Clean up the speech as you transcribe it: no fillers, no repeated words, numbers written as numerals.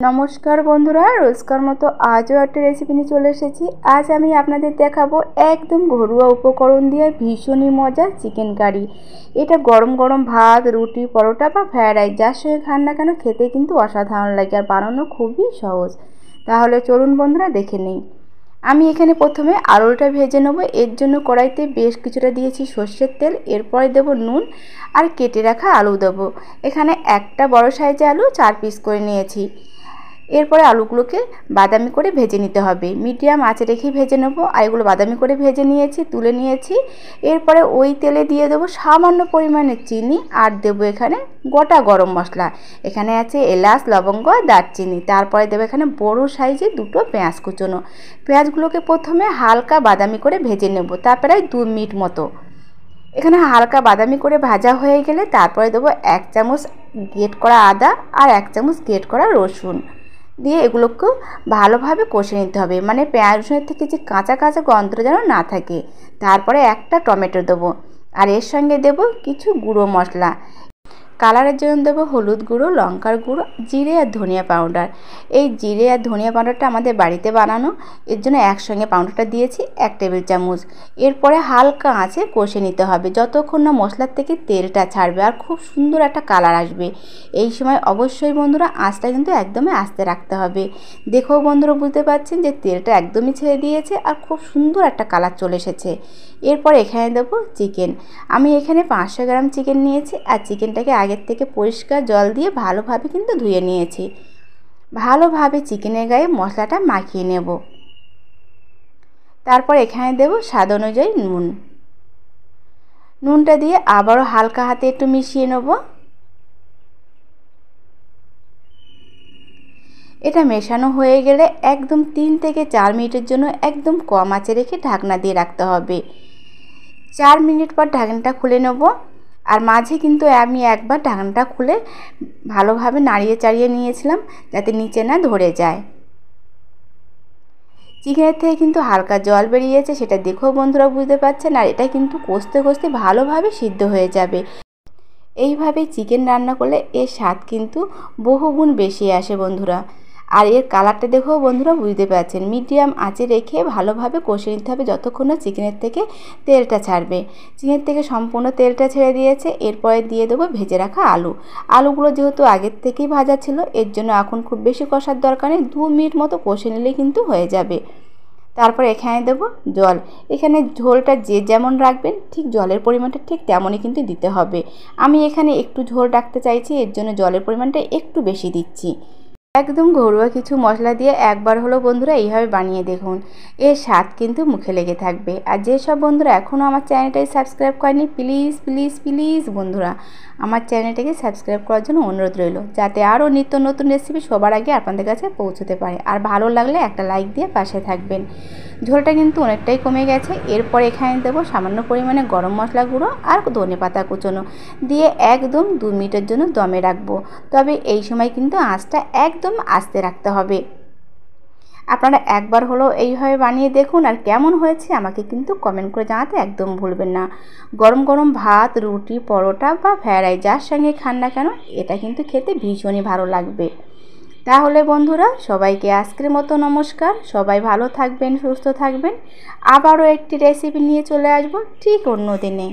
नमस्कार बंधुरा रोजकार मतो आजও একটা রেসিপি নিয়ে চলে এসেছি। আজ আমি আপনাদের দেখাবো একদম ঘরোয়া উপকরণ দিয়ে ভীষণই মজার চিকেন কারি। এটা গরম গরম ভাত, রুটি, পরোটা বা ফ্রাইড রাইস যার সঙ্গে খান না কেন খেতে কিন্তু অসাধারণ লাগে আর বানানো খুবই সহজ। তাহলে চলুন বন্ধুরা দেখে নেই। আমি এখানে প্রথমে আলুটা ভেজে নেব। এর জন্য কড়াইতে বেশ কিছুটা দিয়েছি সর্ষের তেল, এরপরে দেব নুন আর কেটে রাখা আলু দেব। এখানে একটা বড় সাইজের আলু 4 পিস করে নিয়েছি। এরপরে আলুগুলোকে বাদামি করে ভেজে নিতে হবে, মিডিয়াম আঁচে রেখে ভেজে নেব। আর এগুলো বাদামি করে ভেজে নিয়েছি, তুলে নিয়েছি। এরপরে ওই তেলে দিয়ে দেবো সামান্য পরিমাণে চিনি আর দেবো এখানে গোটা গরম মশলা। এখানে আছে এলাচ, লবঙ্গ আর দারচিনি। তারপরে দেবো এখানে বড় সাইজে দুটো পেঁয়াজ কুচোনো। পেঁয়াজগুলোকে প্রথমে হালকা বাদামি করে ভেজে নেব, তারপরে 2 মিনিট মতো। এখানে হালকা বাদামি করে ভাজা হয়ে গেলে তারপরে দেবো 1 চামচ গ্রেট করা আদা আর 1 চামচ গ্রেট করা রসুন দিয়ে এগুলোকে ভালোভাবে কষে নিতে হবে, মানে পেঁয়াজ রসুনের থেকে যে কাঁচা কাঁচা গন্ধটা যেন না থাকে। তারপরে একটা টমেটো দেবো আর এর সঙ্গে দেবো কিছু গুঁড়ো মশলা। কালারের জন্য দেবো হলুদ গুঁড়ো, লঙ্কার গুঁড়ো, জিরে আর ধনিয়া পাউডার। এই জিরে আর ধনিয়া পাউডারটা আমাদের বাড়িতে বানানো, এর জন্য একসঙ্গে পাউডারটা দিয়েছি 1 টেবিল চামচ। এরপরে হালকা আঁচে কষে নিতে হবে যতক্ষণ না মশলার থেকে তেলটা ছাড়বে আর খুব সুন্দর একটা কালার আসবে। এই সময় অবশ্যই বন্ধুরা আঁচটা কিন্তু একদমই আস্তে রাখতে হবে। দেখো বন্ধুরা, বুঝতে পারছেন যে তেলটা একদমই ছেড়ে দিয়েছে আর খুব সুন্দর একটা কালার চলে এসেছে। এরপর এখানে দেবো চিকেন। আমি এখানে 500 গ্রাম চিকেন নিয়েছি আর চিকেনটাকে আগের থেকে পরিষ্কার জল দিয়ে ভালোভাবে কিন্তু ধুয়ে নিয়েছি। ভালোভাবে চিকেনের গায়ে মশলাটা মাখিয়ে নেব। তারপর এখানে দেব স্বাদ অনুযায়ী নুন। নুনটা দিয়ে আবারও হালকা হাতে একটু মিশিয়ে নেব। এটা মেশানো হয়ে গেলে একদম 3 থেকে 4 মিনিটের জন্য একদম কম আঁচে রেখে ঢাকনা দিয়ে রাখতে হবে। 4 মিনিট পর ঢাকনাটা খুলে নেব। আর মাঝে কিন্তু আমি একবার ঢাকনাটা খুলে ভালোভাবে নাড়িয়ে চাড়িয়ে নিয়েছিলাম যাতে নিচে না ধরে যায়। চিকেনের থেকে কিন্তু হালকা জল বেরিয়েছে, সেটা দেখেও বন্ধুরা বুঝতে পারছেন। আর এটা কিন্তু কষতে কষতে ভালোভাবে সিদ্ধ হয়ে যাবে। এইভাবে চিকেন রান্না করলে এর স্বাদ কিন্তু বহুগুণ বেশি আসে বন্ধুরা। আর এর কালারটা দেখেও বন্ধুরা বুঝতে পারছেন। মিডিয়াম আঁচে রেখে ভালোভাবে কষে নিতে হবে যতক্ষণ না চিকেনের থেকে তেলটা ছাড়বে। চিকেনের থেকে সম্পূর্ণ তেলটা ছেড়ে দিয়েছে। এরপরে দিয়ে দেবো ভেজে রাখা আলু। আলুগুলো যেহেতু আগের থেকেই ভাজা ছিল, এর জন্য এখন খুব বেশি কষার দরকার নেই, 2 মিনিট মতো কষে নিলেই কিন্তু হয়ে যাবে। তারপর এখানে দেব জল। এখানে ঝোলটা যে যেমন রাখবেন ঠিক জলের পরিমাণটা ঠিক তেমনই কিন্তু দিতে হবে। আমি এখানে একটু ঝোল রাখতে চাইছি, এর জন্য জলের পরিমাণটা একটু বেশি দিচ্ছি। একদম ঘরোয়া কিছু মশলা দিয়ে একবার হলো বন্ধুরা এইভাবে বানিয়ে দেখুন, এর স্বাদ কিন্তু মুখে লেগে থাকবে। আর যেসব বন্ধুরা এখনও আমার চ্যানেলটাকে সাবস্ক্রাইব করেনি, প্লিজ প্লিজ প্লিজ বন্ধুরা আমার চ্যানেলটাকে সাবস্ক্রাইব করার জন্য অনুরোধ রইল, যাতে আরও নিত্য নতুন রেসিপি সবার আগে আপনাদের কাছে পৌঁছতে পারে। আর ভালো লাগলে একটা লাইক দিয়ে পাশে থাকবেন। ঝোলটা কিন্তু অনেকটাই কমে গেছে। এরপর এখানে দেবো সামান্য পরিমাণে গরম মশলা গুঁড়ো আর ধনেপাতা কুচোনো দিয়ে একদম 2 মিনিটের জন্য দমে রাখবো। তবে এই সময় কিন্তু আঁচটা একদম আস্তে রাখতে হবে। আপনারা একবার হলো এইভাবে বানিয়ে দেখুন আর কেমন হয়েছে আমাকে কিন্তু কমেন্ট করে জানাতে একদম ভুলবেন না। গরম গরম ভাত, রুটি, পরোটা বা ফ্রাইড রাইস যার সঙ্গে খান না কেন এটা কিন্তু খেতে ভীষণই ভালো লাগবে। তাহলে বন্ধুরা সবাইকে আজকের মতো নমস্কার। সবাই ভালো থাকবেন, সুস্থ থাকবেন। আবারও একটি রেসিপি নিয়ে চলে আসবো ঠিক অন্য দিনে।